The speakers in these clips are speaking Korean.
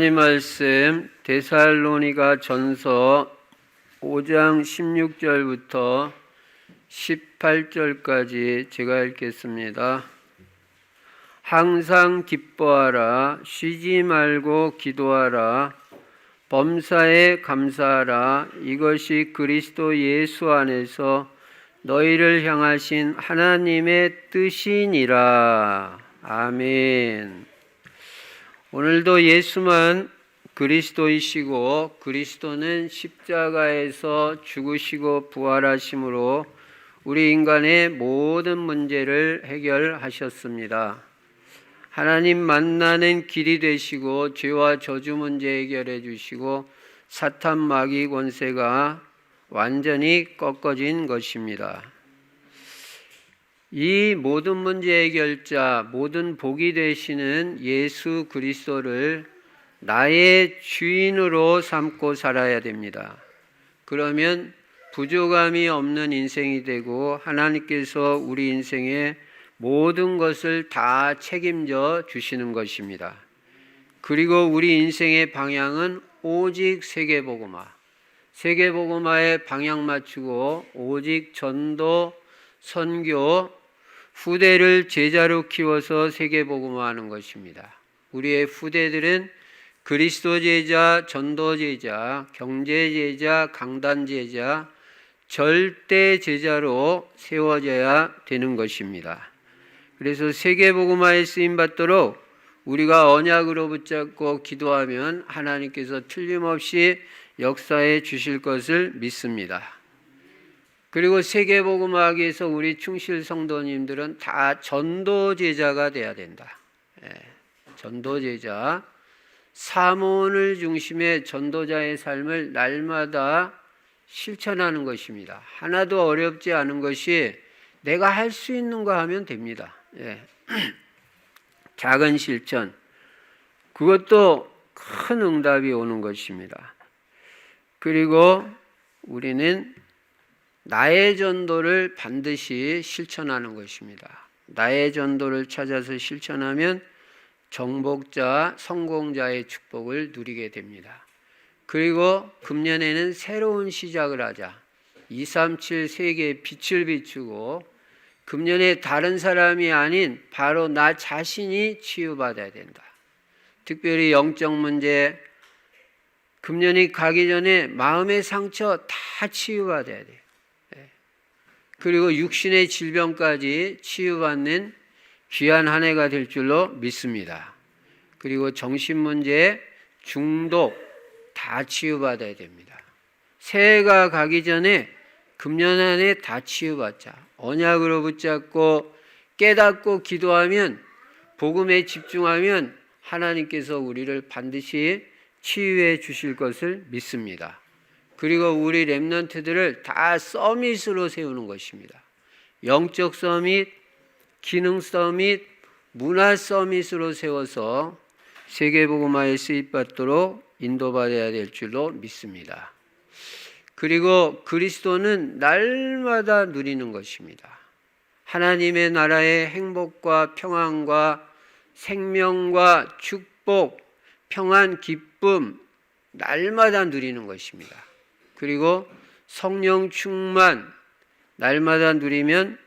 하나님 말씀 데살로니가 전서 5장 16절부터 18절까지 제가 읽겠습니다. 항상 기뻐하라, 쉬지 말고 기도하라, 범사에 감사하라. 이것이 그리스도 예수 안에서 너희를 향하신 하나님의 뜻이니라. 아멘. 오늘도 예수만 그리스도이시고 그리스도는 십자가에서 죽으시고 부활하심으로 우리 인간의 모든 문제를 해결하셨습니다. 하나님 만나는 길이 되시고 죄와 저주 문제 해결해 주시고 사탄 마귀 권세가 완전히 꺾어진 것입니다. 이 모든 문제 해결자, 모든 복이 되시는 예수 그리스도를 나의 주인으로 삼고 살아야 됩니다. 그러면 부족함이 없는 인생이 되고 하나님께서 우리 인생의 모든 것을 다 책임져 주시는 것입니다. 그리고 우리 인생의 방향은 오직 세계복음화. 세계복음화에 방향 맞추고 오직 전도, 선교, 후대를 제자로 키워서 세계복음화하는 것입니다. 우리의 후대들은 그리스도 제자, 전도 제자, 경제 제자, 강단 제자, 절대 제자로 세워져야 되는 것입니다. 그래서 세계복음화에 쓰임받도록 우리가 언약으로 붙잡고 기도하면 하나님께서 틀림없이 역사해 주실 것을 믿습니다. 그리고 세계복음화하기 위해서 우리 충실 성도님들은 다 전도제자가 돼야 된다. 전도제자, 사모를 중심의 전도자의 삶을 날마다 실천하는 것입니다. 하나도 어렵지 않은 것이 내가 할 수 있는 거 하면 됩니다. 작은 실천, 그것도 큰 응답이 오는 것입니다. 그리고 우리는 나의 전도를 반드시 실천하는 것입니다. 나의 전도를 찾아서 실천하면 정복자, 성공자의 축복을 누리게 됩니다. 그리고 금년에는 새로운 시작을 하자. 237 세계에 빛을 비추고 금년에 다른 사람이 아닌 바로 나 자신이 치유받아야 된다. 특별히 영적 문제, 금년이 가기 전에 마음의 상처 다 치유받아야 돼요. 그리고 육신의 질병까지 치유받는 귀한 한 해가 될 줄로 믿습니다. 그리고 정신 문제, 중독 다 치유받아야 됩니다. 새해가 가기 전에 금년 한 해 다 치유받자. 언약으로 붙잡고 깨닫고 기도하면, 복음에 집중하면 하나님께서 우리를 반드시 치유해 주실 것을 믿습니다. 그리고 우리 렘넌트들을 다 서밋으로 세우는 것입니다. 영적 서밋, 기능 서밋, 문화 서밋으로 세워서 세계복음화에 쓰임받도록 인도받아야 될 줄로 믿습니다. 그리고 그리스도는 날마다 누리는 것입니다. 하나님의 나라의 행복과 평안과 생명과 축복, 평안, 기쁨 날마다 누리는 것입니다. 그리고 성령 충만 날마다 누리면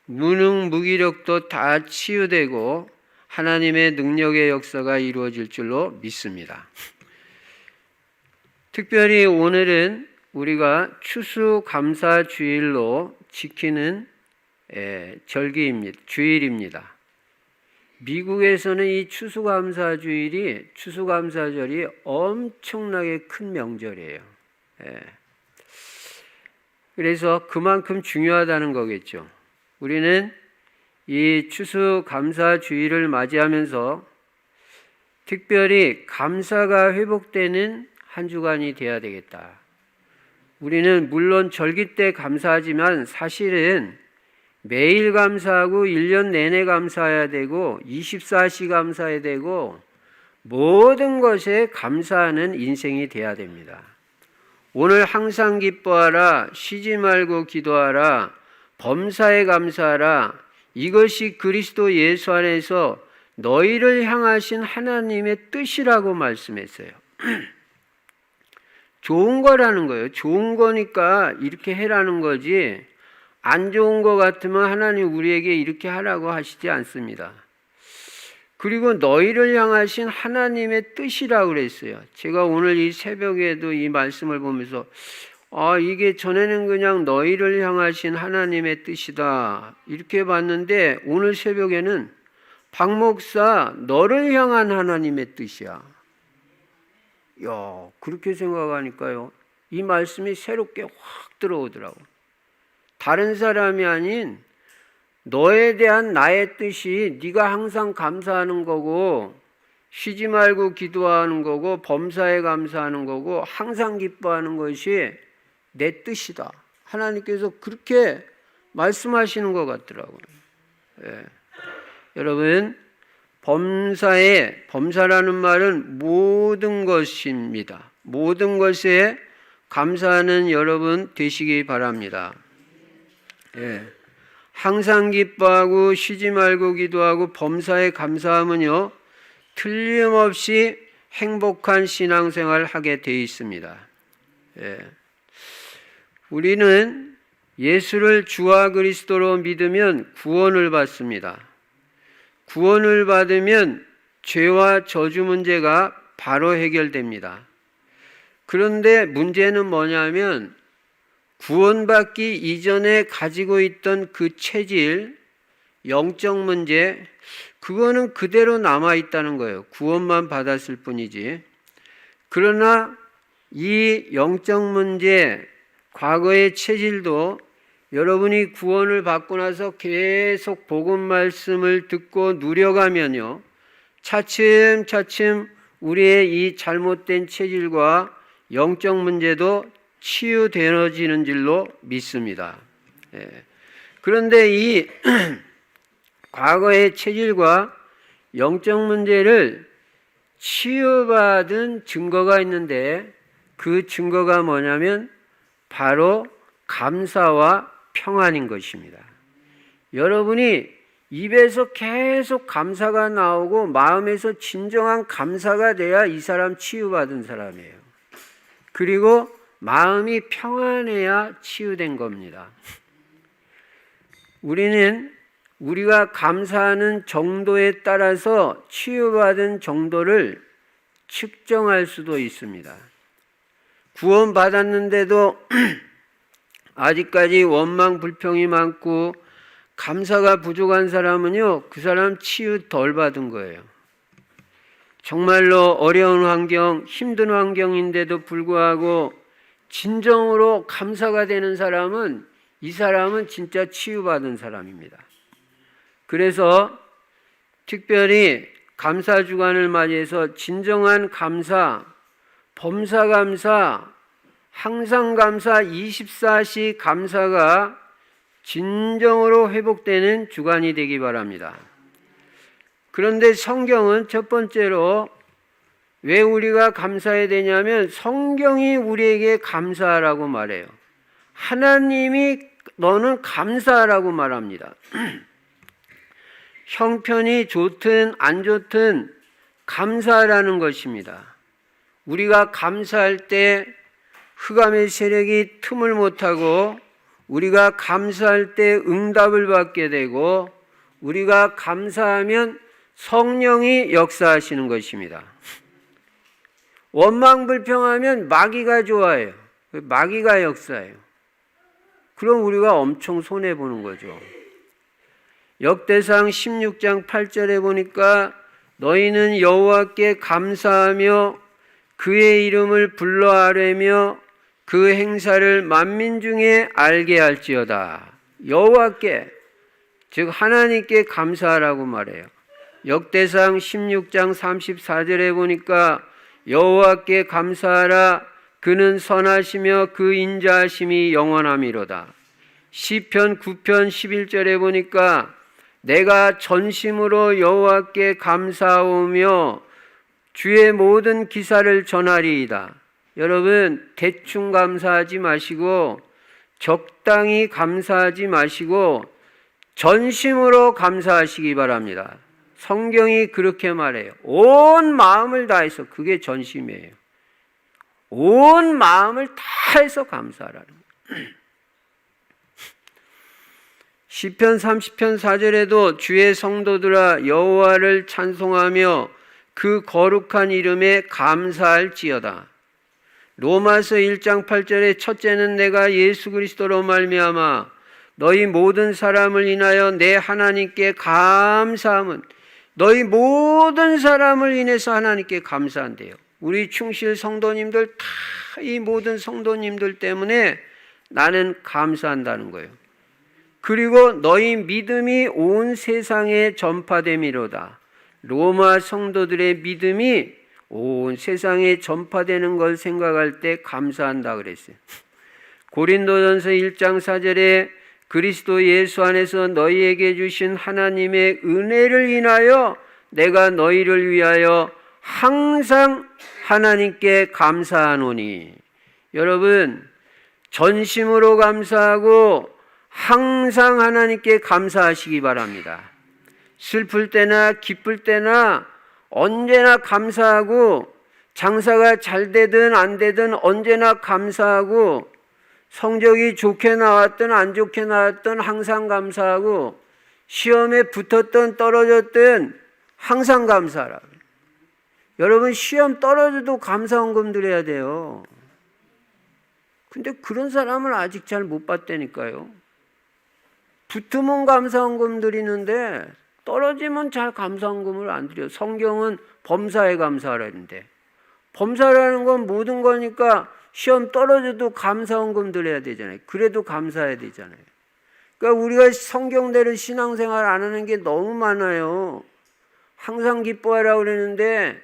무능 무기력도 다 치유되고 하나님의 능력의 역사가 이루어질 줄로 믿습니다. 특별히 오늘은 우리가 추수감사주일로 지키는 주일입니다. 미국에서는 이 추수감사절이 엄청나게 큰 명절이에요. 그래서 그만큼 중요하다는 거겠죠. 우리는 이 추수감사주일을 맞이하면서 특별히 감사가 회복되는 한 주간이 되어야 되겠다. 우리는 물론 절기 때 감사하지만 사실은 매일 감사하고 1년 내내 감사해야 되고 24시 감사해야 되고 모든 것에 감사하는 인생이 되어야 됩니다. 오늘 항상 기뻐하라, 쉬지 말고 기도하라, 범사에 감사하라. 이것이 그리스도 예수 안에서 너희를 향하신 하나님의 뜻이라고 말씀했어요. 좋은 거라는 거예요. 좋은 거니까 이렇게 해라는 거지, 안 좋은 거 같으면 하나님 우리에게 이렇게 하라고 하시지 않습니다. 그리고 너희를 향하신 하나님의 뜻이라고 그랬어요. 제가 오늘 이 새벽에도 이 말씀을 보면서 이게 전에는 그냥 너희를 향하신 하나님의 뜻이다 이렇게 봤는데, 오늘 새벽에는 박 목사 너를 향한 하나님의 뜻이야. 그렇게 생각하니까요, 이 말씀이 새롭게 확 들어오더라고. 다른 사람이 아닌 너에 대한 나의 뜻이 네가 항상 감사하는 거고, 쉬지 말고 기도하는 거고, 범사에 감사하는 거고, 항상 기뻐하는 것이 내 뜻이다. 하나님께서 그렇게 말씀하시는 것 같더라고요. 여러분, 범사라는 말은 모든 것입니다. 모든 것에 감사하는 여러분 되시기 바랍니다. 항상 기뻐하고 쉬지 말고 기도하고 범사에 감사하면요, 틀림없이 행복한 신앙생활을 하게 되어 있습니다. 우리는 예수를 주와 그리스도로 믿으면 구원을 받습니다. 구원을 받으면 죄와 저주 문제가 바로 해결됩니다. 그런데 문제는 뭐냐면, 구원받기 이전에 가지고 있던 그 체질, 영적 문제, 그거는 그대로 남아있다는 거예요. 구원만 받았을 뿐이지. 그러나 이 영적 문제, 과거의 체질도 여러분이 구원을 받고 나서 계속 복음 말씀을 듣고 누려가면요, 차츰차츰 우리의 이 잘못된 체질과 영적 문제도 치유되어지는 줄로 믿습니다. 그런데 이 과거의 체질과 영적 문제를 치유받은 증거가 있는데, 그 증거가 뭐냐면 바로 감사와 평안인 것입니다. 여러분이 입에서 계속 감사가 나오고 마음에서 진정한 감사가 돼야 이 사람 치유받은 사람이에요. 그리고 마음이 평안해야 치유된 겁니다. 우리는 우리가 감사하는 정도에 따라서 치유받은 정도를 측정할 수도 있습니다. 구원받았는데도 아직까지 원망 불평이 많고 감사가 부족한 사람은요, 그 사람 치유 덜 받은 거예요. 정말로 어려운 환경, 힘든 환경인데도 불구하고 진정으로 감사가 되는 사람은, 이 사람은 진짜 치유받은 사람입니다. 그래서 특별히 감사 주간을 맞이해서 진정한 감사, 범사 감사, 항상 감사, 24시 감사가 진정으로 회복되는 주간이 되기 바랍니다. 그런데 성경은 첫 번째로 왜 우리가 감사해야 되냐면, 성경이 우리에게 감사하라고 말해요. 하나님이 너는 감사하라고 말합니다. 형편이 좋든 안 좋든 감사하라는 것입니다. 우리가 감사할 때 흑암의 세력이 틈을 못하고, 우리가 감사할 때 응답을 받게 되고, 우리가 감사하면 성령이 역사하시는 것입니다. 원망불평하면 마귀가 좋아해요. 마귀가 역사해요. 그럼 우리가 엄청 손해보는 거죠. 역대상 16장 8절에 보니까 너희는 여호와께 감사하며 그의 이름을 불러 아뢰며 그 행사를 만민 중에 알게 할지어다. 여호와께, 즉 하나님께 감사하라고 말해요. 역대상 16장 34절에 보니까 여호와께 감사하라. 그는 선하시며 그 인자하심이 영원함이로다. 시편 9편 11절에 보니까 내가 전심으로 여호와께 감사하오며 주의 모든 기사를 전하리이다. 여러분, 대충 감사하지 마시고 적당히 감사하지 마시고 전심으로 감사하시기 바랍니다. 성경이 그렇게 말해요. 온 마음을 다해서, 그게 전심이에요. 온 마음을 다해서 감사하라는 거예요. 시편 30편 4절에도 주의 성도들아 여호와를 찬송하며 그 거룩한 이름에 감사할지어다. 로마서 1장 8절에 첫째는 내가 예수 그리스도로 말미암아 너희 모든 사람을 인하여 내 하나님께 감사함은, 너희 모든 사람을 인해서 하나님께 감사한대요. 우리 충실 성도님들 다 이 모든 성도님들 때문에 나는 감사한다는 거예요. 그리고 너희 믿음이 온 세상에 전파됨이로다. 로마 성도들의 믿음이 온 세상에 전파되는 걸 생각할 때 감사한다 그랬어요. 고린도전서 1장 4절에 그리스도 예수 안에서 너희에게 주신 하나님의 은혜를 인하여 내가 너희를 위하여 항상 하나님께 감사하노니. 여러분, 전심으로 감사하고 항상 하나님께 감사하시기 바랍니다. 슬플 때나 기쁠 때나 언제나 감사하고, 장사가 잘 되든 안 되든 언제나 감사하고, 성적이 좋게 나왔든 안 좋게 나왔든 항상 감사하고, 시험에 붙었든 떨어졌든 항상 감사하라. 여러분, 시험 떨어져도 감사헌금 드려야 돼요. 근데 그런 사람을 아직 잘 못 봤다니까요. 붙으면 감사헌금 드리는데 떨어지면 잘 감사헌금을 안 드려요. 성경은 범사에 감사하라는데, 범사라는 건 모든 거니까 시험 떨어져도 감사헌금 드려야 되잖아요. 그래도 감사해야 되잖아요. 그러니까 우리가 성경대로 신앙생활 안 하는 게 너무 많아요. 항상 기뻐하라고 그러는데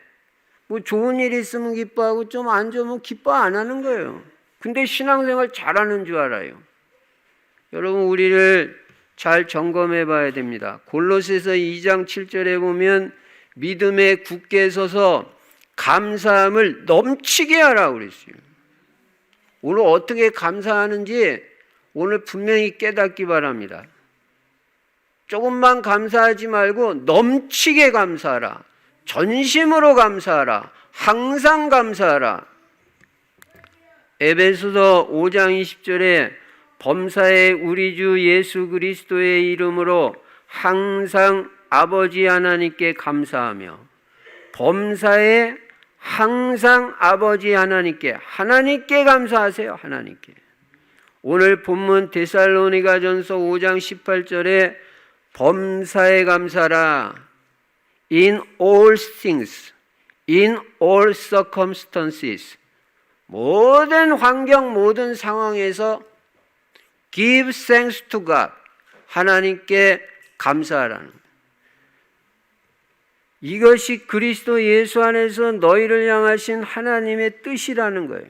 뭐 좋은 일 있으면 기뻐하고 좀 안 좋으면 기뻐 안 하는 거예요. 근데 신앙생활 잘하는 줄 알아요. 여러분, 우리를 잘 점검해 봐야 됩니다. 골로새서 2장 7절에 보면 믿음에 굳게 서서 감사함을 넘치게 하라고 그랬어요. 오늘 어떻게 감사하는지 오늘 분명히 깨닫기 바랍니다. 조금만 감사하지 말고 넘치게 감사하라. 전심으로 감사하라. 항상 감사하라. 에베소서 5장 20절에 범사에 우리 주 예수 그리스도의 이름으로 항상 아버지 하나님께 감사하며, 범사에 항상 아버지 하나님께 감사하세요. 하나님께. 오늘 본문 데살로니가전서 5장 18절에 범사에 감사라. In all things, in all circumstances, 모든 환경, 모든 상황에서 give thanks to God, 하나님께 감사하라는 거예요. 이것이 그리스도 예수 안에서 너희를 향하신 하나님의 뜻이라는 거예요.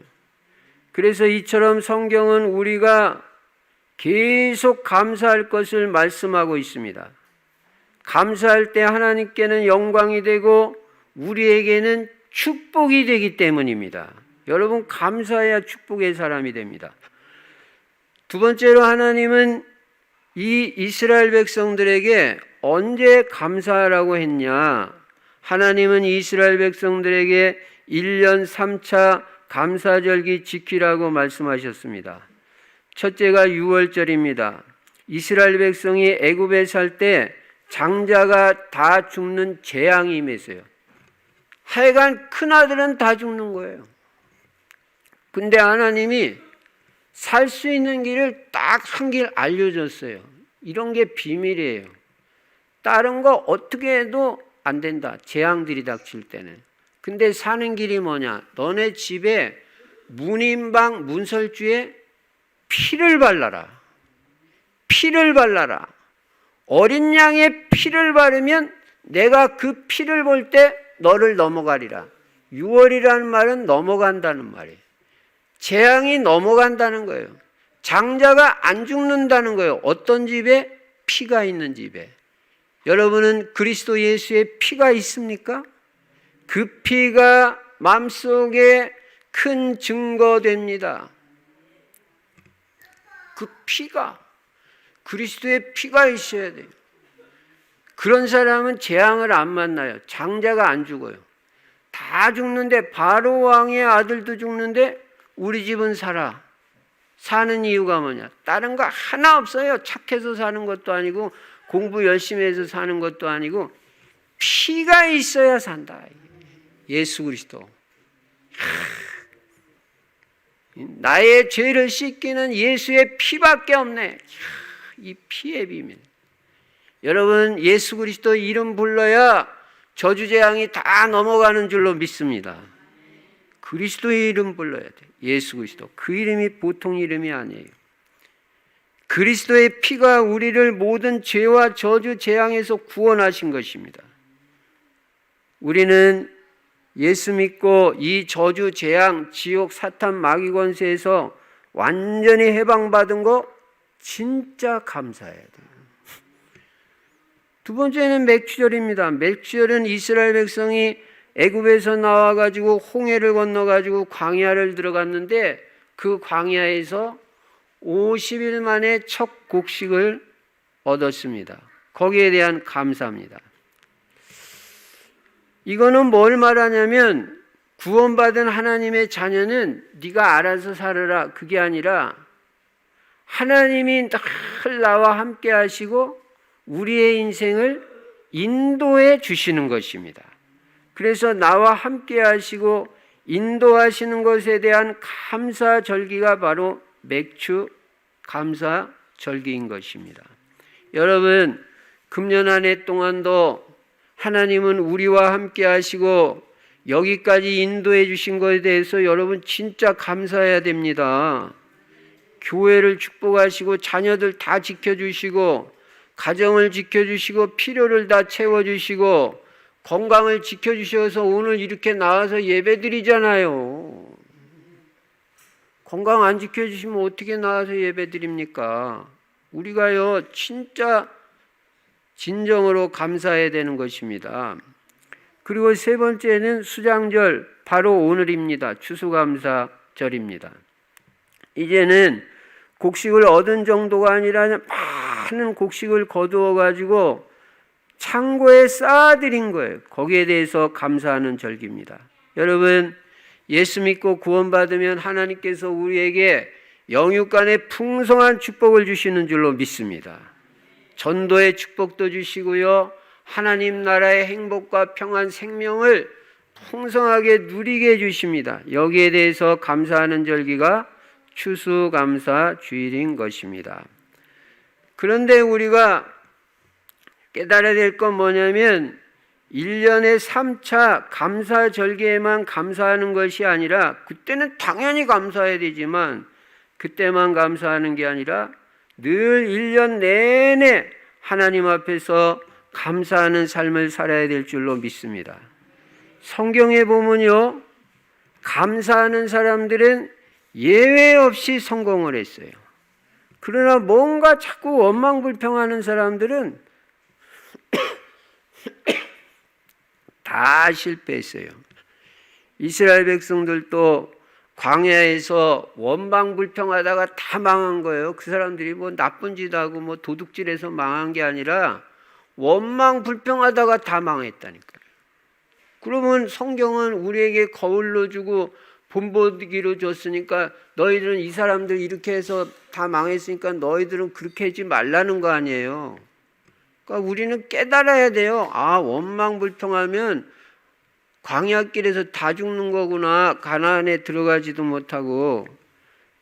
그래서 이처럼 성경은 우리가 계속 감사할 것을 말씀하고 있습니다. 감사할 때 하나님께는 영광이 되고 우리에게는 축복이 되기 때문입니다. 여러분, 감사해야 축복의 사람이 됩니다. 두 번째로, 하나님은 이 이스라엘 백성들에게 언제 감사하라고 했냐? 하나님은 이스라엘 백성들에게 1년 3차 감사절기 지키라고 말씀하셨습니다. 첫째가 6월절입니다. 이스라엘 백성이 애굽에 살 때 장자가 다 죽는 재앙이 임했어요. 하여간 큰아들은 다 죽는 거예요. 근데 하나님이 살 수 있는 길을 딱 한 길 알려줬어요. 이런 게 비밀이에요. 다른 거 어떻게 해도 안 된다. 재앙들이 닥칠 때는. 근데 사는 길이 뭐냐? 너네 집에 문인방 문설주에 피를 발라라. 피를 발라라. 어린 양의 피를 바르면 내가 그 피를 볼 때 너를 넘어가리라. 6월이라는 말은 넘어간다는 말이에요. 재앙이 넘어간다는 거예요. 장자가 안 죽는다는 거예요. 어떤 집에? 피가 있는 집에. 여러분은 그리스도 예수의 피가 있습니까? 그 피가 마음속에 큰 증거됩니다. 그 피가, 그리스도의 피가 있어야 돼요. 그런 사람은 재앙을 안 만나요. 장자가 안 죽어요. 다 죽는데 바로 왕의 아들도 죽는데 우리 집은 살아. 사는 이유가 뭐냐? 다른 거 하나 없어요. 착해서 사는 것도 아니고 공부 열심히 해서 사는 것도 아니고 피가 있어야 산다. 예수 그리스도. 나의 죄를 씻기는 예수의 피밖에 없네. 이 피의 비밀. 여러분, 예수 그리스도 이름 불러야 저주재앙이 다 넘어가는 줄로 믿습니다. 그리스도의 이름 불러야 돼. 예수 그리스도. 그 이름이 보통 이름이 아니에요. 그리스도의 피가 우리를 모든 죄와 저주 재앙에서 구원하신 것입니다. 우리는 예수 믿고 이 저주 재앙, 지옥, 사탄, 마귀 권세에서 완전히 해방받은 거 진짜 감사해야 돼요. 두 번째는 맥주절입니다. 맥주절은 이스라엘 백성이 애굽에서 나와가지고 홍해를 건너가지고 광야를 들어갔는데 그 광야에서 50일 만에 첫 곡식을 얻었습니다. 거기에 대한 감사입니다. 이거는 뭘 말하냐면 구원받은 하나님의 자녀는 네가 알아서 살아라 그게 아니라 하나님이 늘 나와 함께 하시고 우리의 인생을 인도해 주시는 것입니다. 그래서 나와 함께 하시고 인도하시는 것에 대한 감사 절기가 바로 맥주 감사 절기인 것입니다. 여러분, 금년 한 해 동안도 하나님은 우리와 함께 하시고 여기까지 인도해 주신 것에 대해서 여러분 진짜 감사해야 됩니다. 교회를 축복하시고 자녀들 다 지켜주시고 가정을 지켜주시고 필요를 다 채워주시고 건강을 지켜주셔서 오늘 이렇게 나와서 예배드리잖아요. 건강 안 지켜주시면 어떻게 나와서 예배드립니까? 우리가요 진짜 진정으로 감사해야 되는 것입니다. 그리고 세 번째는 수장절, 바로 오늘입니다. 추수감사절입니다. 이제는 곡식을 얻은 정도가 아니라 많은 곡식을 거두어 가지고 창고에 쌓아드린 거예요. 거기에 대해서 감사하는 절기입니다. 여러분, 예수 믿고 구원받으면 하나님께서 우리에게 영육간의 풍성한 축복을 주시는 줄로 믿습니다. 전도의 축복도 주시고요, 하나님 나라의 행복과 평안 생명을 풍성하게 누리게 해주십니다. 여기에 대해서 감사하는 절기가 추수감사 주일인 것입니다. 그런데 우리가 깨달아야 될 건 뭐냐면 1년에 3차 감사 절기에만 감사하는 것이 아니라, 그때는 당연히 감사해야 되지만 그때만 감사하는 게 아니라 늘 1년 내내 하나님 앞에서 감사하는 삶을 살아야 될 줄로 믿습니다. 성경에 보면요, 감사하는 사람들은 예외 없이 성공을 했어요. 그러나 뭔가 자꾸 원망불평하는 사람들은 다 실패했어요. 이스라엘 백성들도 광야에서 원망불평하다가 다 망한 거예요. 그 사람들이 뭐 나쁜 짓 하고 뭐 도둑질해서 망한 게 아니라 원망불평하다가 다 망했다니까요. 그러면 성경은 우리에게 거울로 주고 본보기로 줬으니까 너희들은 이 사람들 이렇게 해서 다 망했으니까 너희들은 그렇게 하지 말라는 거 아니에요. 그러니까 우리는 깨달아야 돼요. 아, 원망불평하면 광야길에서 다 죽는 거구나. 가나안에 들어가지도 못하고.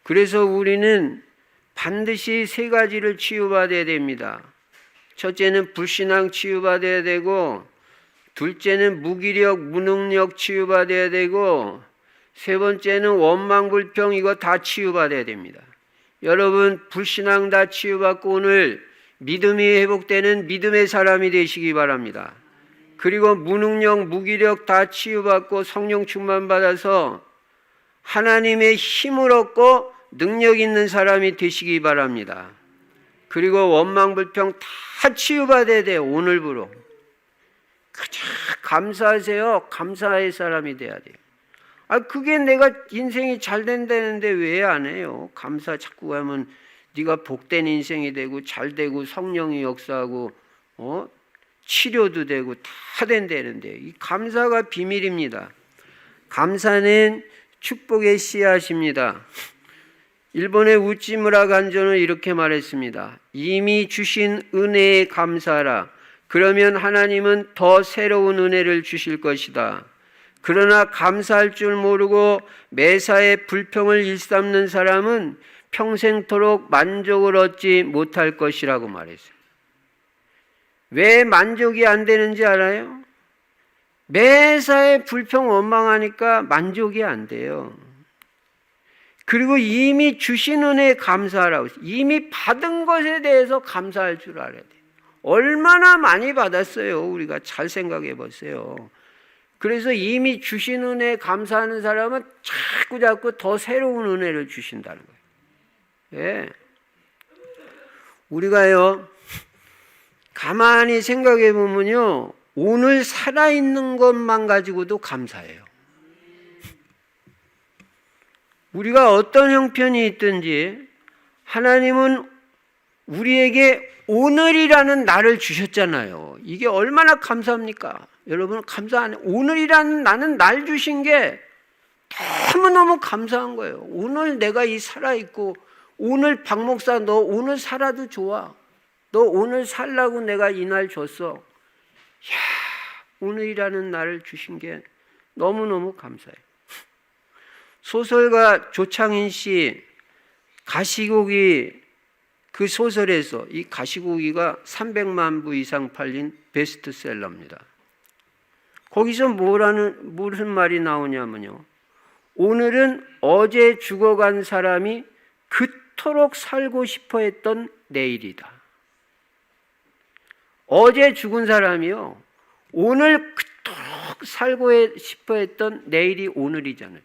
그래서 우리는 반드시 세 가지를 치유받아야 됩니다. 첫째는 불신앙 치유받아야 되고, 둘째는 무기력, 무능력 치유받아야 되고, 세 번째는 원망불평, 이거 다 치유받아야 됩니다. 여러분, 불신앙 다 치유받고 오늘 믿음이 회복되는 믿음의 사람이 되시기 바랍니다. 그리고 무능력, 무기력 다 치유받고 성령 충만 받아서 하나님의 힘을 얻고 능력 있는 사람이 되시기 바랍니다. 그리고 원망불평 다 치유받아야 돼요. 오늘부로. 가장 감사하세요. 감사의 사람이 돼야 돼요. 아, 그게 내가 인생이 잘 된다는데 왜 안 해요? 감사 자꾸 하면 네가 복된 인생이 되고 잘 되고 성령이 역사하고 치료도 되고 다 된다는데 이 감사가 비밀입니다. 감사는 축복의 씨앗입니다. 일본의 우찌무라 간조는 이렇게 말했습니다. 이미 주신 은혜에 감사하라. 그러면 하나님은 더 새로운 은혜를 주실 것이다. 그러나 감사할 줄 모르고 매사에 불평을 일삼는 사람은 평생토록 만족을 얻지 못할 것이라고 말했어요. 왜 만족이 안 되는지 알아요? 매사에 불평 원망하니까 만족이 안 돼요. 그리고 이미 주신 은혜에 감사하라고 했어요. 이미 받은 것에 대해서 감사할 줄 알아야 돼요. 얼마나 많이 받았어요. 우리가 잘 생각해 보세요. 그래서 이미 주신 은혜에 감사하는 사람은 자꾸 더 새로운 은혜를 주신다는 거예요. 예. 우리가요, 가만히 생각해 보면요, 오늘 살아있는 것만 가지고도 감사해요. 우리가 어떤 형편이 있든지 하나님은 우리에게 오늘이라는 날을 주셨잖아요. 이게 얼마나 감사합니까? 여러분 감사 안 해요? 오늘이라는 나는 날 주신 게 너무너무 감사한 거예요. 오늘 내가 이 살아있고, 오늘 박 목사 너 오늘 살아도 좋아. 너 오늘 살라고 내가 이 날 줬어. 야, 오늘이라는 날을 주신 게 너무너무 감사해요. 소설가 조창인 씨 가시고기, 그 소설에서 이 가시고기가 300만 부 이상 팔린 베스트셀러입니다. 거기서 무슨 말이 나오냐면요, 오늘은 어제 죽어간 사람이 그토록 살고 싶어 했던 내일이다. 어제 죽은 사람이요, 오늘 그토록 살고 싶어 했던 내일이 오늘이잖아요.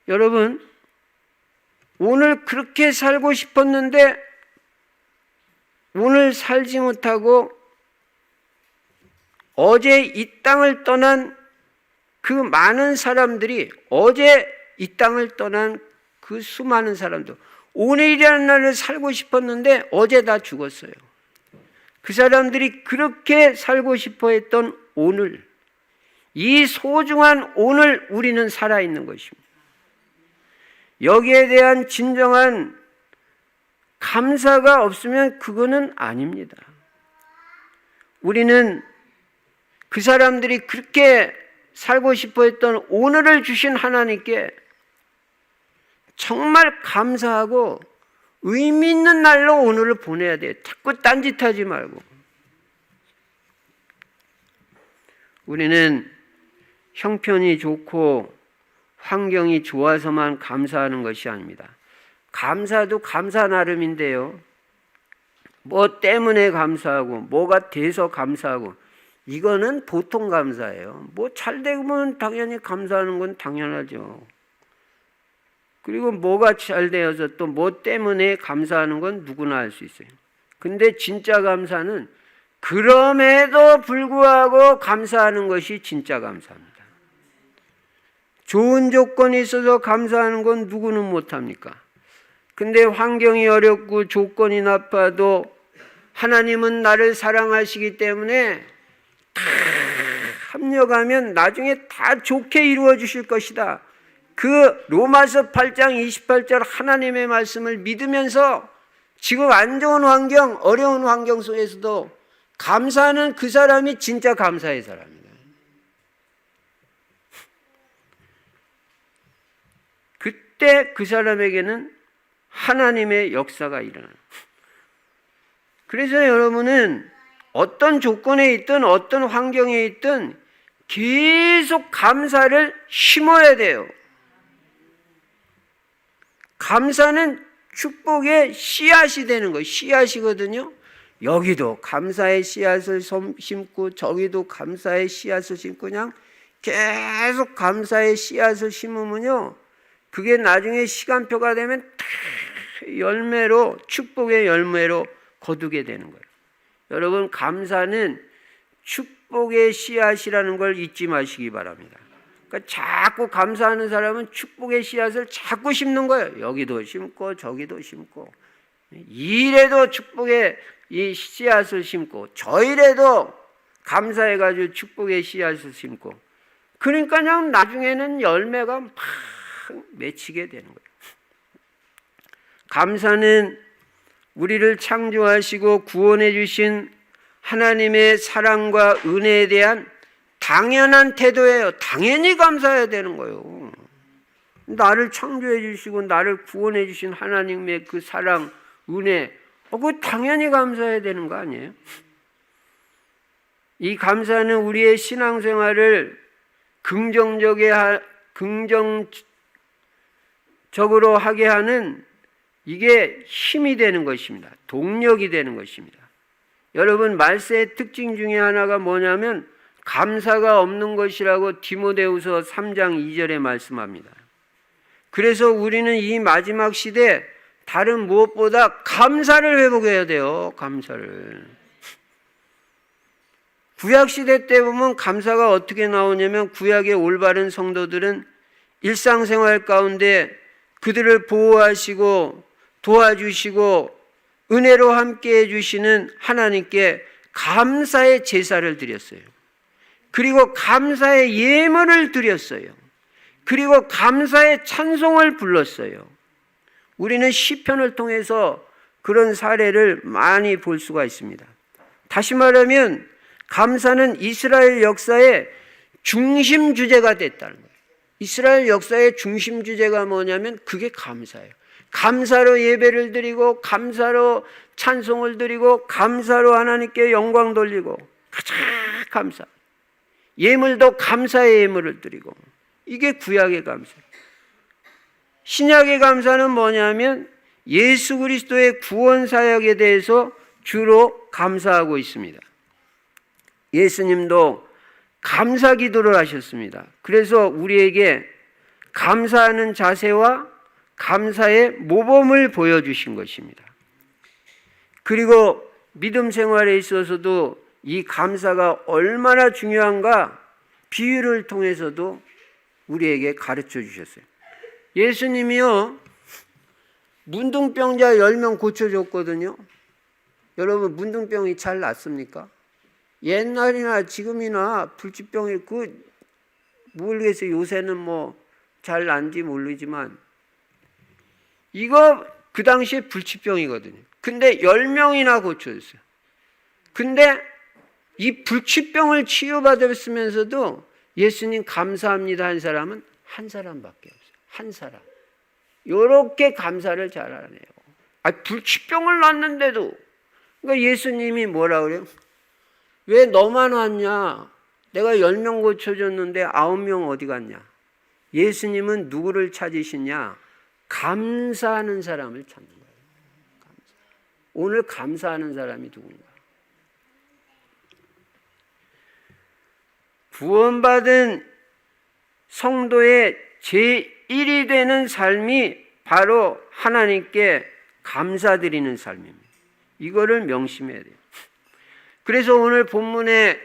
여러분, 오늘 그렇게 살고 싶었는데 오늘 살지 못하고 어제 이 땅을 떠난 그 많은 사람들이, 어제 이 땅을 떠난 그 수많은 사람들, 오늘이라는 날을 살고 싶었는데 어제 다 죽었어요. 그 사람들이 그렇게 살고 싶어 했던 오늘, 이 소중한 오늘 우리는 살아있는 것입니다. 여기에 대한 진정한 감사가 없으면 그거는 아닙니다. 우리는 그 사람들이 그렇게 살고 싶어 했던 오늘을 주신 하나님께 정말 감사하고 의미 있는 날로 오늘을 보내야 돼요. 자꾸 딴짓하지 말고. 우리는 형편이 좋고 환경이 좋아서만 감사하는 것이 아닙니다. 감사도 감사 나름인데요, 뭐 때문에 감사하고 뭐가 돼서 감사하고, 이거는 보통 감사예요. 뭐 잘 되면 당연히 감사하는 건 당연하죠. 그리고 뭐가 잘 되어서 또 뭐 때문에 감사하는 건 누구나 할 수 있어요. 근데 진짜 감사는 그럼에도 불구하고 감사하는 것이 진짜 감사입니다. 좋은 조건이 있어서 감사하는 건 누구는 못합니까? 근데 환경이 어렵고 조건이 나빠도 하나님은 나를 사랑하시기 때문에 다 합력하면 나중에 다 좋게 이루어 주실 것이다. 그 로마서 8장 28절 하나님의 말씀을 믿으면서 지금 안 좋은 환경, 어려운 환경 속에서도 감사하는 그 사람이 진짜 감사의 사람입니다. 그때 그 사람에게는 하나님의 역사가 일어나요. 그래서 여러분은 어떤 조건에 있든 어떤 환경에 있든 계속 감사를 심어야 돼요. 감사는 축복의 씨앗이 되는 거예요. 씨앗이거든요. 여기도 감사의 씨앗을 심고 저기도 감사의 씨앗을 심고, 그냥 계속 감사의 씨앗을 심으면요, 그게 나중에 시간표가 되면 열매로, 축복의 열매로 거두게 되는 거예요. 여러분, 감사는 축복의 씨앗이라는 걸 잊지 마시기 바랍니다. 그러니까 자꾸 감사하는 사람은 축복의 씨앗을 자꾸 심는 거예요. 여기도 심고 저기도 심고 이 일에도 축복의 이 씨앗을 심고 저 일에도 감사해가지고 축복의 씨앗을 심고, 그러니까 그냥 나중에는 열매가 막 맺히게 되는 거예요. 감사는 우리를 창조하시고 구원해 주신 하나님의 사랑과 은혜에 대한 당연한 태도예요. 당연히 감사해야 되는 거예요. 나를 창조해 주시고 나를 구원해 주신 하나님의 그 사랑, 은혜, 그거 당연히 감사해야 되는 거 아니에요? 이 감사는 우리의 신앙생활을 긍정적으로 하게 하는, 이게 힘이 되는 것입니다. 동력이 되는 것입니다. 여러분, 말세의 특징 중에 하나가 뭐냐면 감사가 없는 것이라고 디모데후서 3장 2절에 말씀합니다. 그래서 우리는 이 마지막 시대 다른 무엇보다 감사를 회복해야 돼요. 감사를. 구약시대 때 보면 감사가 어떻게 나오냐면, 구약의 올바른 성도들은 일상생활 가운데 그들을 보호하시고 도와주시고 은혜로 함께 해주시는 하나님께 감사의 제사를 드렸어요. 그리고 감사의 예물을 드렸어요. 그리고 감사의 찬송을 불렀어요. 우리는 시편을 통해서 그런 사례를 많이 볼 수가 있습니다. 다시 말하면 감사는 이스라엘 역사의 중심 주제가 됐다는 거예요. 이스라엘 역사의 중심 주제가 뭐냐면 그게 감사예요. 감사로 예배를 드리고 감사로 찬송을 드리고 감사로 하나님께 영광 돌리고, 가장 감사. 예물도 감사의 예물을 드리고, 이게 구약의 감사예요. 신약의 감사는 뭐냐면 예수 그리스도의 구원 사역에 대해서 주로 감사하고 있습니다. 예수님도 감사 기도를 하셨습니다. 그래서 우리에게 감사하는 자세와 감사의 모범을 보여주신 것입니다. 그리고 믿음 생활에 있어서도 이 감사가 얼마나 중요한가 비유를 통해서도 우리에게 가르쳐 주셨어요. 예수님이요, 문둥병자 10명 고쳐줬거든요. 여러분, 문둥병이 잘 낫습니까? 옛날이나 지금이나 불치병이 모르겠어요. 요새는 뭐 잘 난지 모르지만 이거 그 당시에 불치병이거든요. 근데 10명이나 고쳐줬어요. 근데 이 불치병을 치유받았으면서도 예수님 감사합니다 한 사람은 한 사람밖에 없어요. 한 사람. 요렇게 감사를 잘하네요. 불치병을 놨는데도. 그러니까 예수님이 뭐라 그래요? 왜 너만 왔냐? 내가 10명 고쳐줬는데 9명 어디 갔냐? 예수님은 누구를 찾으시냐? 감사하는 사람을 찾는 거예요. 감사. 오늘 감사하는 사람이 누군가? 구원받은 성도의 제1이 되는 삶이 바로 하나님께 감사드리는 삶입니다. 이거를 명심해야 돼요. 그래서 오늘 본문에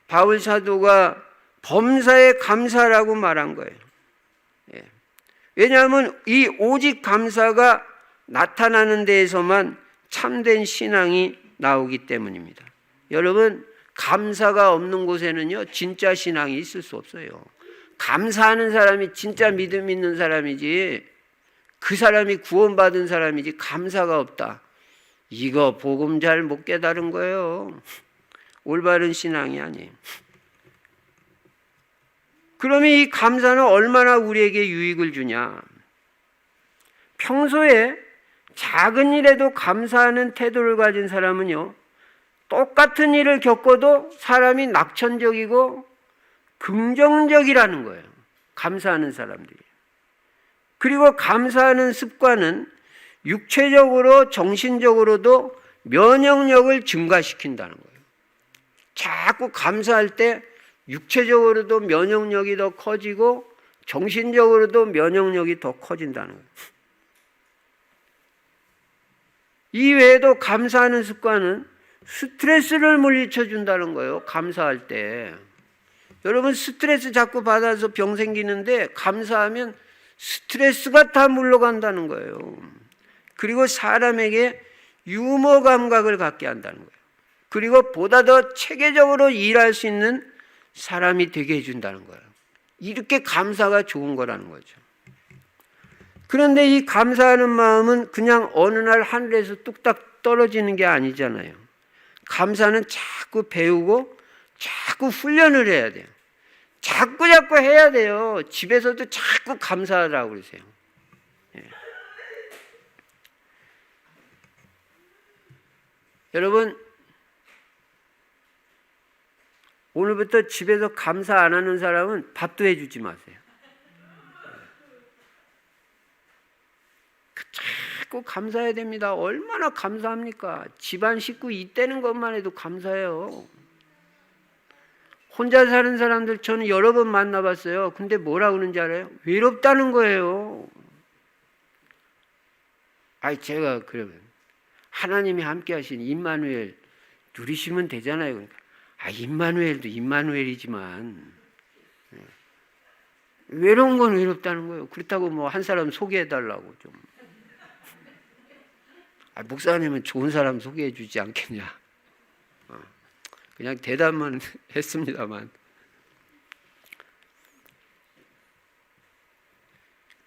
바울 사도가 범사에 감사라고 말한 거예요. 왜냐하면 이 오직 감사가 나타나는 데에서만 참된 신앙이 나오기 때문입니다. 여러분, 감사가 없는 곳에는요 진짜 신앙이 있을 수 없어요. 감사하는 사람이 진짜 믿음 있는 사람이지, 그 사람이 구원받은 사람이지, 감사가 없다, 이거 복음 잘 못 깨달은 거예요. 올바른 신앙이 아니에요. 그러면 이 감사는 얼마나 우리에게 유익을 주냐? 평소에 작은 일에도 감사하는 태도를 가진 사람은요, 똑같은 일을 겪어도 사람이 낙천적이고 긍정적이라는 거예요. 감사하는 사람들이. 그리고 감사하는 습관은 육체적으로 정신적으로도 면역력을 증가시킨다는 거예요. 자꾸 감사할 때 육체적으로도 면역력이 더 커지고 정신적으로도 면역력이 더 커진다는 거예요. 이 외에도 감사하는 습관은 스트레스를 물리쳐 준다는 거예요. 감사할 때. 여러분, 스트레스 자꾸 받아서 병 생기는데 감사하면 스트레스가 다 물러간다는 거예요. 그리고 사람에게 유머 감각을 갖게 한다는 거예요. 그리고 보다 더 체계적으로 일할 수 있는 사람이 되게 해준다는 거예요. 이렇게 감사가 좋은 거라는 거죠. 그런데 이 감사하는 마음은 그냥 어느 날 하늘에서 뚝딱 떨어지는 게 아니잖아요. 감사는 자꾸 배우고 자꾸 훈련을 해야 돼요. 자꾸 해야 돼요. 집에서도 자꾸 감사하라고 그러세요. 예. 여러분, 오늘부터 집에서 감사 안 하는 사람은 밥도 해주지 마세요. 자꾸 감사해야 됩니다. 얼마나 감사합니까? 집안 식구 잇대는 것만 해도 감사해요. 혼자 사는 사람들 저는 여러 번 만나봤어요. 근데 뭐라 그러는지 알아요? 외롭다는 거예요. 제가 그러면 하나님이 함께 하신 임마누엘 누리시면 되잖아요. 그러니까 임마누엘도 임마누엘이지만 외로운 건 외롭다는 거예요. 그렇다고 뭐 한 사람 소개해달라고 좀. 목사님은 좋은 사람 소개해 주지 않겠냐. 그냥 대답만 했습니다만.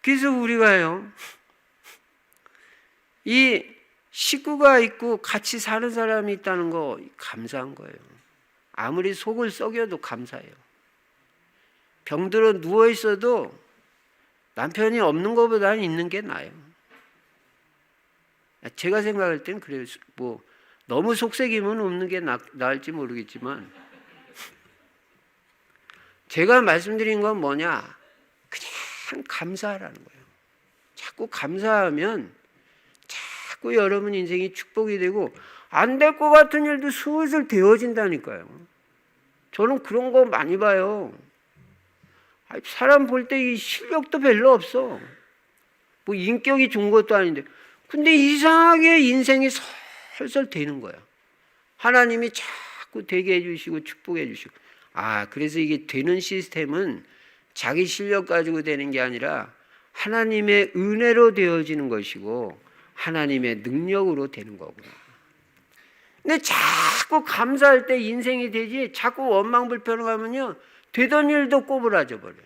그래서 우리가요, 이 식구가 있고 같이 사는 사람이 있다는 거 감사한 거예요. 아무리 속을 썩여도 감사해요. 병들어 누워 있어도 남편이 없는 것보다는 있는 게 나아요. 제가 생각할 땐 그래요. 뭐 너무 속색이면 없는 게 나을지 모르겠지만, 제가 말씀드린 건 뭐냐? 그냥 감사하라는 거예요. 자꾸 감사하면 자꾸 여러분 인생이 축복이 되고 안 될 것 같은 일도 슬슬 되어진다니까요. 저는 그런 거 많이 봐요. 사람 볼 때 이 실력도 별로 없어. 뭐 인격이 좋은 것도 아닌데. 근데 이상하게 인생이 설설 되는 거야. 하나님이 자꾸 되게 해주시고 축복해 주시고. 그래서 이게 되는 시스템은 자기 실력 가지고 되는 게 아니라 하나님의 은혜로 되어지는 것이고 하나님의 능력으로 되는 거구나. 근데 자꾸 감사할 때 인생이 되지, 자꾸 원망불평하면요 되던 일도 꼬부라져 버려요.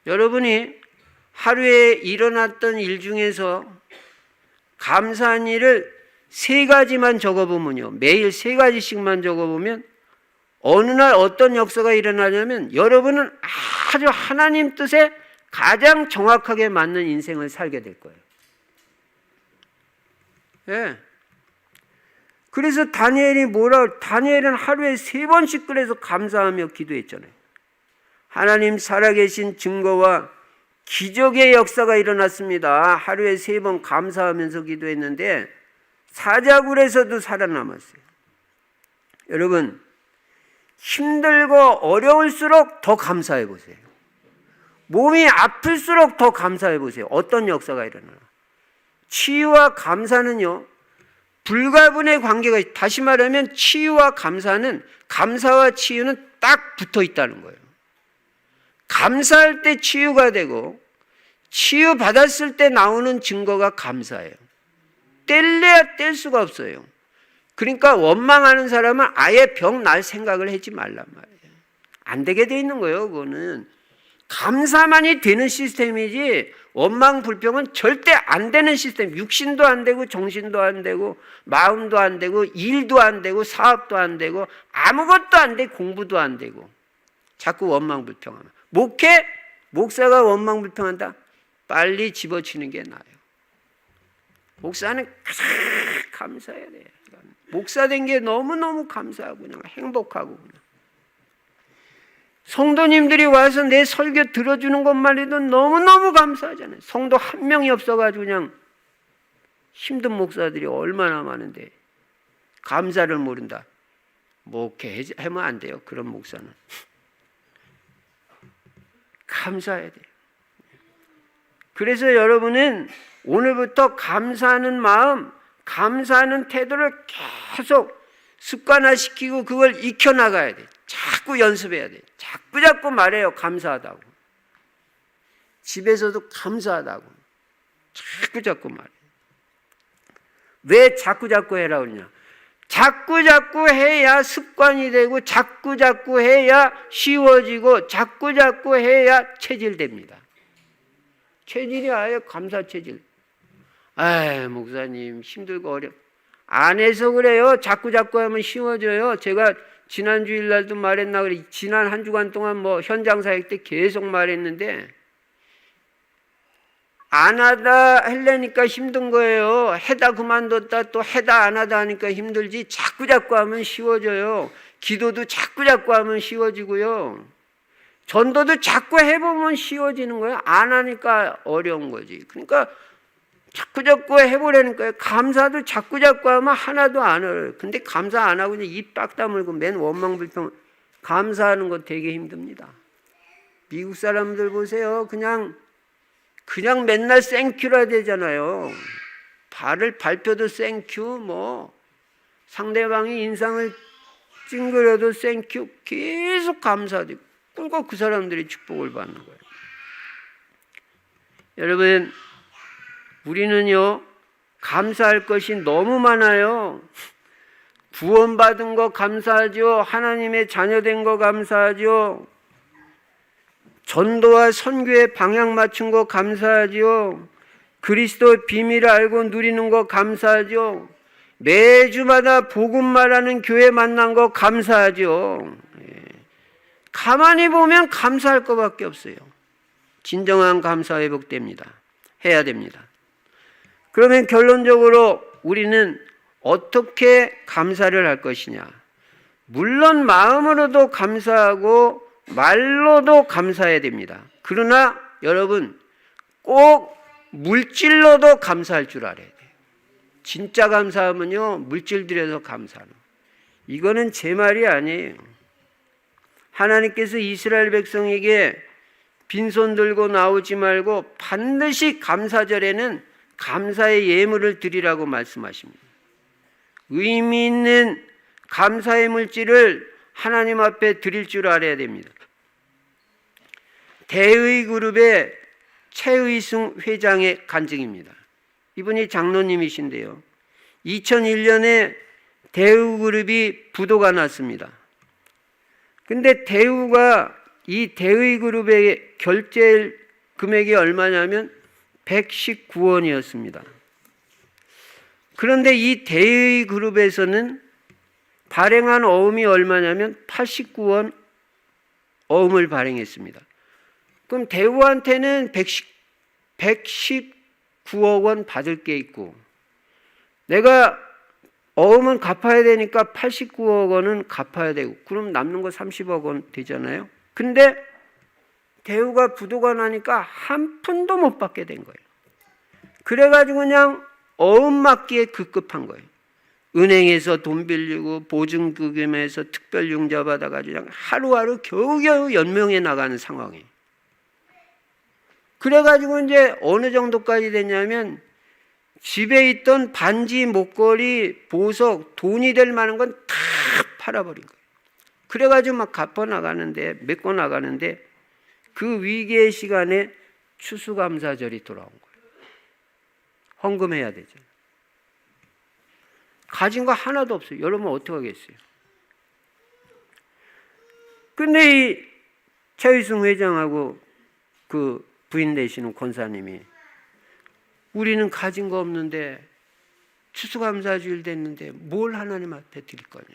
여러분이 하루에 일어났던 일 중에서 감사한 일을 3가지만 적어보면요, 매일 3가지씩만 적어보면 어느 날 어떤 역사가 일어나냐면 여러분은 아주 하나님 뜻에 가장 정확하게 맞는 인생을 살게 될 거예요. 예. 그래서 다니엘은 하루에 3번씩 그래서 감사하며 기도했잖아요. 하나님 살아계신 증거와 기적의 역사가 일어났습니다. 하루에 3번 감사하면서 기도했는데 사자굴에서도 살아남았어요. 여러분, 힘들고 어려울수록 더 감사해 보세요. 몸이 아플수록 더 감사해 보세요. 어떤 역사가 일어나나. 치유와 감사는요, 불가분의 관계가 있어요. 다시 말하면 치유와 감사와 치유는 딱 붙어 있다는 거예요. 감사할 때 치유가 되고 치유 받았을 때 나오는 증거가 감사예요. 뗄래야 뗄 수가 없어요. 그러니까 원망하는 사람은 아예 병 날 생각을 하지 말란 말이에요. 안 되게 돼 있는 거예요. 그거는 감사만이 되는 시스템이지 원망 불평은 절대 안 되는 시스템. 육신도 안 되고 정신도 안 되고 마음도 안 되고 일도 안 되고 사업도 안 되고 아무것도 안 돼. 공부도 안 되고 자꾸 원망 불평하면. 목사가 원망 불평한다? 빨리 집어치는 게 나아요. 목사는 가장 감사해야 돼요. 목사 된 게 너무너무 감사하고 그냥 행복하고 그냥. 성도님들이 와서 내 설교 들어주는 것만 해도 너무너무 감사하잖아요. 성도 한 명이 없어가지고 그냥 힘든 목사들이 얼마나 많은데 감사를 모른다. 목회하면 안 돼요. 그런 목사는. 감사해야 돼요. 그래서 여러분은 오늘부터 감사하는 마음, 감사하는 태도를 계속 습관화시키고 그걸 익혀나가야 돼. 자꾸 연습해야 돼. 자꾸 말해요. 감사하다고. 집에서도 감사하다고. 자꾸 말해요. 왜 자꾸 해라 그러냐? 자꾸 해야 습관이 되고 자꾸 해야 쉬워지고 자꾸 해야 체질됩니다. 체질이 아예 감사 체질. 아, 목사님 힘들고 안 해서 그래요. 자꾸 하면 쉬워져요. 제가 지난 주일날도 말했나 그래. 지난 한 주간 동안 뭐 현장 사역 때 계속 말했는데 안 하다 하려니까 힘든 거예요. 해다 그만뒀다 또 해다 안 하다 하니까 힘들지. 자꾸 하면 쉬워져요. 기도도 자꾸 하면 쉬워지고요. 전도도 자꾸 해보면 쉬워지는 거예요. 안 하니까 어려운 거지. 그러니까 자꾸 해보라는 거예요. 감사도 자꾸 하면 하나도 안 어려워요. 근데 감사 안 하고 입 딱 다물고 맨 원망불평. 감사하는 거 되게 힘듭니다. 미국 사람들 보세요. 그냥 맨날 땡큐라 되잖아요. 발표도 땡큐, 뭐 상대방이 인상을 찡그려도 땡큐, 계속 감사되고 꼭 그 사람들이 축복을 받는 거예요. 여러분, 우리는요 감사할 것이 너무 많아요. 구원받은 거 감사하죠. 하나님의 자녀된 거 감사하죠. 전도와 선교에 방향 맞춘 거 감사하죠. 그리스도의 비밀을 알고 누리는 거 감사하죠. 매주마다 복음 말하는 교회 만난 거 감사하죠. 가만히 보면 감사할 것밖에 없어요. 진정한 감사 회복됩니다. 해야 됩니다. 그러면 결론적으로 우리는 어떻게 감사를 할 것이냐? 물론 마음으로도 감사하고 말로도 감사해야 됩니다. 그러나 여러분 꼭 물질로도 감사할 줄 알아야 돼요. 진짜 감사하면요 물질 들여서 감사하는 거예요. 이거는 제 말이 아니에요. 하나님께서 이스라엘 백성에게 빈손 들고 나오지 말고 반드시 감사절에는 감사의 예물을 드리라고 말씀하십니다. 의미 있는 감사의 물질을 하나님 앞에 드릴 줄 알아야 됩니다. 대의그룹의 최의승 회장의 간증입니다. 이분이 장로님이신데요. 2001년에 대의그룹이 부도가 났습니다. 근데 대우가 이 대의그룹의 결제 금액이 얼마냐면 119원이었습니다. 그런데 이 대의그룹에서는 발행한 어음이 얼마냐면 89원 어음을 발행했습니다. 그럼 대우한테는 119억 원 받을 게 있고 내가 어음은 갚아야 되니까 89억 원은 갚아야 되고 그럼 남는 거 30억 원 되잖아요. 근데 대우가 부도가 나니까 한 푼도 못 받게 된 거예요. 그래가지고 그냥 어음 맡기에 급급한 거예요. 은행에서 돈 빌리고 보증금에서 특별융자 받아가지고 그냥 하루하루 겨우겨우 연명해 나가는 상황이에요. 그래가지고 이제 어느 정도까지 됐냐면 집에 있던 반지, 목걸이, 보석, 돈이 될 만한 건 다 팔아버린 거예요. 그래가지고 막 갚아 나가는데, 메꿔 나가는데 그 위기의 시간에 추수감사절이 돌아온 거예요. 헌금해야 되죠. 가진 거 하나도 없어요. 여러분 어떻게 하겠어요? 근데 이 최의승 회장하고 그 부인 되시는 권사님이 우리는 가진 거 없는데 추수감사주일 됐는데 뭘 하나님 앞에 드릴 거냐.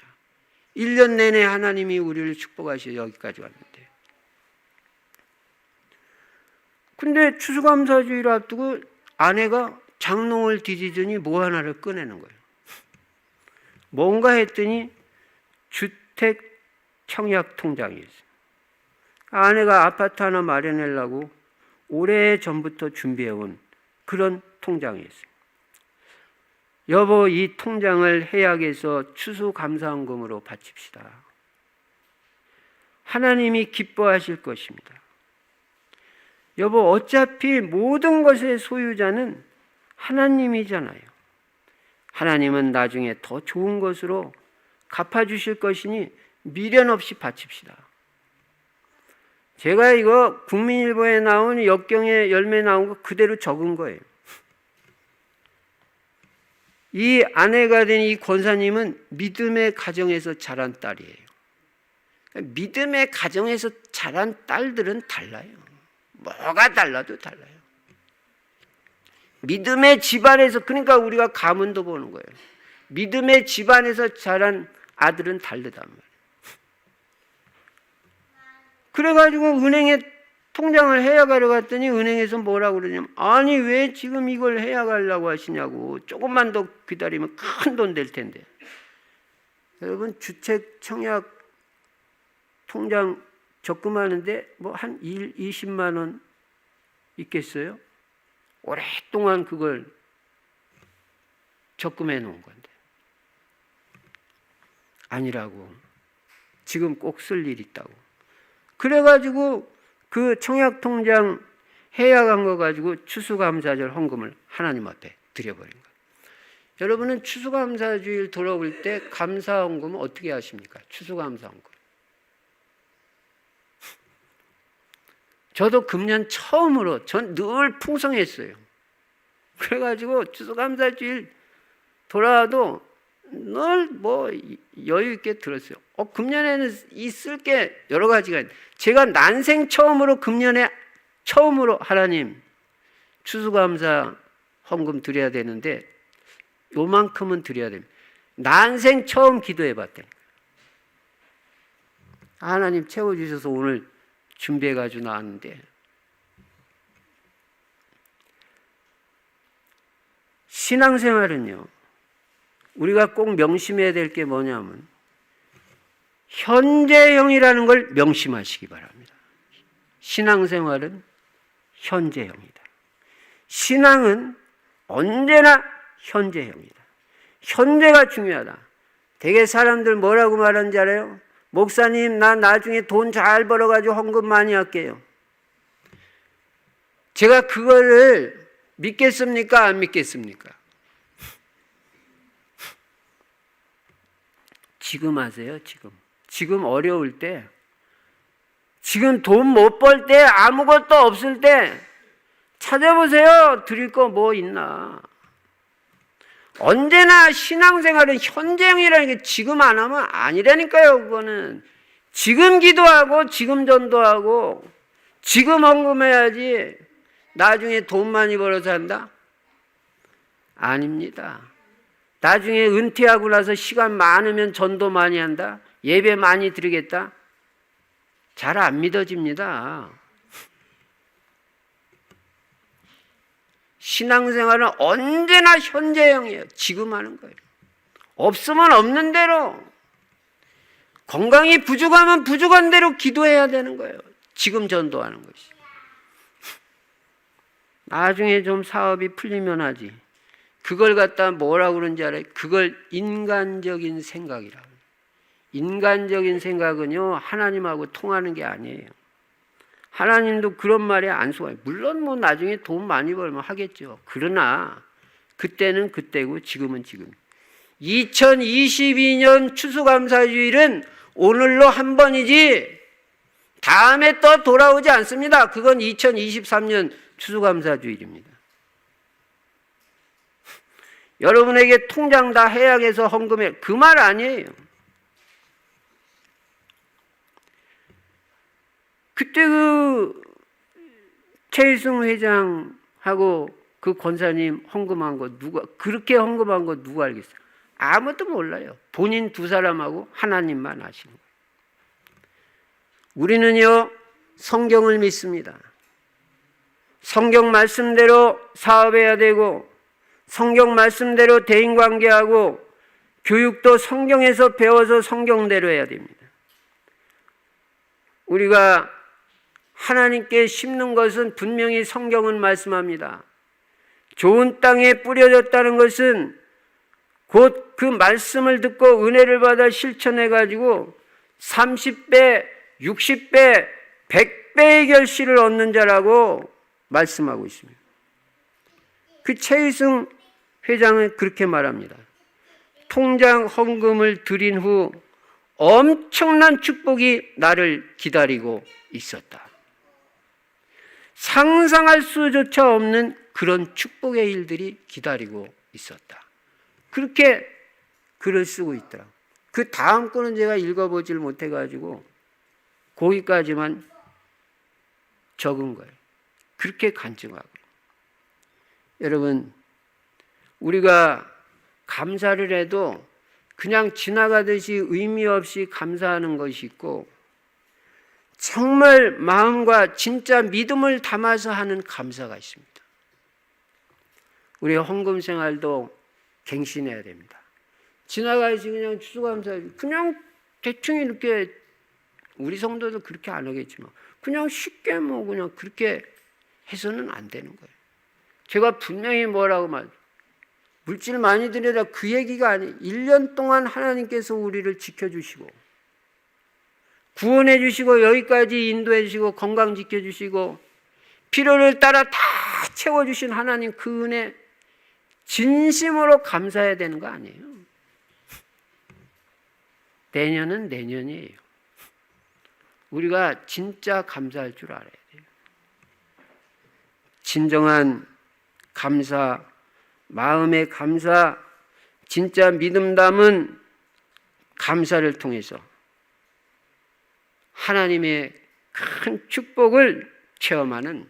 1년 내내 하나님이 우리를 축복하셔 여기까지 왔는데. 근데 추수감사주일 앞두고 아내가 장롱을 뒤지더니 뭐 하나를 꺼내는 거예요. 뭔가 했더니 주택 청약 통장이었어요. 아내가 아파트 하나 마련하려고 오래전부터 준비해온 그런 통장이었어요. 여보, 이 통장을 해약해서 추수감사헌금으로 바칩시다. 하나님이 기뻐하실 것입니다. 여보, 어차피 모든 것의 소유자는 하나님이잖아요. 하나님은 나중에 더 좋은 것으로 갚아주실 것이니 미련 없이 바칩시다. 제가 이거 국민일보에 나온 역경의 열매 나온 거 그대로 적은 거예요. 이 아내가 된 이 권사님은 믿음의 가정에서 자란 딸이에요. 믿음의 가정에서 자란 딸들은 달라요. 뭐가 달라도 달라요. 믿음의 집안에서, 그러니까 우리가 가문도 보는 거예요. 믿음의 집안에서 자란 아들은 다르단 말이에요. 그래가지고 은행에 통장을 해약하러 갔더니 은행에서 뭐라고 그러냐면, 아니 왜 지금 이걸 해약하려고 하시냐고, 조금만 더 기다리면 큰 돈 될 텐데. 여러분, 주택 청약 통장 적금하는데 뭐 한 20만 원 있겠어요? 오랫동안 그걸 적금해 놓은 건데. 아니라고. 지금 꼭 쓸 일 있다고. 그래가지고 그 청약통장 해약한 거 가지고 추수감사절 헌금을 하나님 앞에 드려버린 거예요. 여러분은 추수감사주일 돌아올 때 감사헌금은 어떻게 하십니까? 추수감사헌금. 저도 금년 처음으로, 전 늘 풍성했어요. 그래가지고 추수감사주일 돌아와도 늘 뭐 여유 있게 들었어요. 금년에는 있을 게 여러 가지가 있는데, 제가 난생 처음으로 금년에 처음으로 하나님 추수감사 헌금 드려야 되는데 요만큼은 드려야 됩니다. 난생 처음 기도해 봤다니까. 하나님 채워주셔서 오늘 준비해가지고 나왔는데, 신앙생활은요, 우리가 꼭 명심해야 될 게 뭐냐면 현재형이라는 걸 명심하시기 바랍니다. 신앙생활은 현재형이다. 신앙은 언제나 현재형이다. 현재가 중요하다. 되게 사람들 뭐라고 말하는지 알아요? 목사님, 나 나중에 돈 잘 벌어가지고 헌금 많이 할게요. 제가 그거를 믿겠습니까? 안 믿겠습니까? 지금 하세요, 지금. 지금 어려울 때, 지금 돈 못 벌 때, 아무것도 없을 때 찾아보세요. 드릴 거 뭐 있나. 언제나 신앙생활은 현재형이라는 게 지금 안 하면 아니라니까요. 그거는 지금 기도하고 지금 전도하고 지금 헌금해야지 나중에 돈 많이 벌어서 한다? 아닙니다. 나중에 은퇴하고 나서 시간 많으면 전도 많이 한다? 예배 많이 드리겠다? 잘 안 믿어집니다. 신앙생활은 언제나 현재형이에요. 지금 하는 거예요. 없으면 없는 대로, 건강이 부족하면 부족한 대로 기도해야 되는 거예요. 지금 전도하는 것이. 나중에 좀 사업이 풀리면 하지. 그걸 갖다 뭐라고 그러는지 알아요? 그걸 인간적인 생각이라고. 인간적인 생각은요, 하나님하고 통하는 게 아니에요. 하나님도 그런 말에 안 속아요. 물론 뭐 나중에 돈 많이 벌면 하겠죠. 그러나 그때는 그때고 지금은 지금. 2022년 추수감사주일은 오늘로 한 번이지 다음에 또 돌아오지 않습니다. 그건 2023년 추수감사주일입니다. 여러분에게 통장 다 해약해서 헌금해, 그 말 아니에요. 그때 그 최일승 회장하고 그 권사님 헌금한 거 누가, 그렇게 헌금한 거 누가 알겠어요? 아무도 몰라요. 본인 두 사람하고 하나님만 아시는 거예요. 우리는요, 성경을 믿습니다. 성경 말씀대로 사업해야 되고, 성경 말씀대로 대인관계하고, 교육도 성경에서 배워서 성경대로 해야 됩니다. 우리가 하나님께 심는 것은 분명히 성경은 말씀합니다. 좋은 땅에 뿌려졌다는 것은 곧 그 말씀을 듣고 은혜를 받아 실천해가지고 30배, 60배, 100배의 결실을 얻는 자라고 말씀하고 있습니다. 그 최일승 회장은 그렇게 말합니다. 통장 헌금을 드린 후 엄청난 축복이 나를 기다리고 있었다. 상상할 수조차 없는 그런 축복의 일들이 기다리고 있었다. 그렇게 글을 쓰고 있더라고요. 그 다음 거는 제가 읽어보질 못해가지고 거기까지만 적은 거예요. 그렇게 간증하고. 여러분, 우리가 감사를 해도 그냥 지나가듯이 의미 없이 감사하는 것이 있고, 정말 마음과 진짜 믿음을 담아서 하는 감사가 있습니다. 우리의 헌금 생활도 갱신해야 됩니다. 지나가듯이 그냥 추수감사, 그냥 대충 이렇게, 우리 성도도 그렇게 안 하겠지만 그냥 쉽게 뭐 그냥 그렇게 해서는 안 되는 거예요. 제가 분명히 뭐라고 물질 많이 들여다 그 얘기가 아니에요. 1년 동안 하나님께서 우리를 지켜주시고 구원해 주시고 여기까지 인도해 주시고 건강 지켜주시고 필요를 따라 다 채워주신 하나님 그 은혜 진심으로 감사해야 되는 거 아니에요. 내년은 내년이에요. 우리가 진짜 감사할 줄 알아야 돼요. 진정한 감사, 마음의 감사, 진짜 믿음 담은 감사를 통해서 하나님의 큰 축복을 체험하는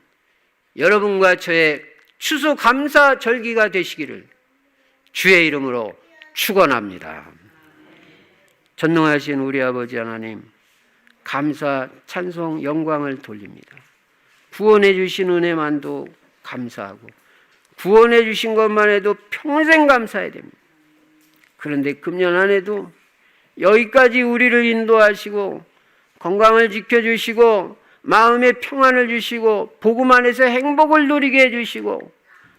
여러분과 저의 추수감사 절기가 되시기를 주의 이름으로 축원합니다. 전능하신 우리 아버지 하나님, 감사, 찬송, 영광을 돌립니다. 구원해 주신 은혜만도 감사하고 구원해 주신 것만 해도 평생 감사해야 됩니다. 그런데 금년 한 해도 여기까지 우리를 인도하시고 건강을 지켜주시고 마음의 평안을 주시고 복음 안에서 행복을 누리게 해주시고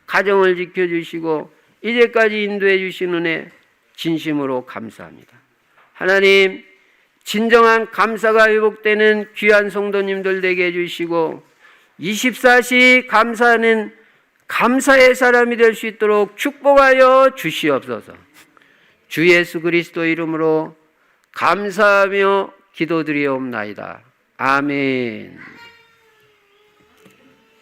가정을 지켜주시고 이제까지 인도해 주신 은혜 진심으로 감사합니다. 하나님, 진정한 감사가 회복되는 귀한 성도님들 되게 해주시고 24시 감사하는 감사의 사람이 될 수 있도록 축복하여 주시옵소서. 주 예수 그리스도 이름으로 감사하며 기도드리옵나이다. 아멘.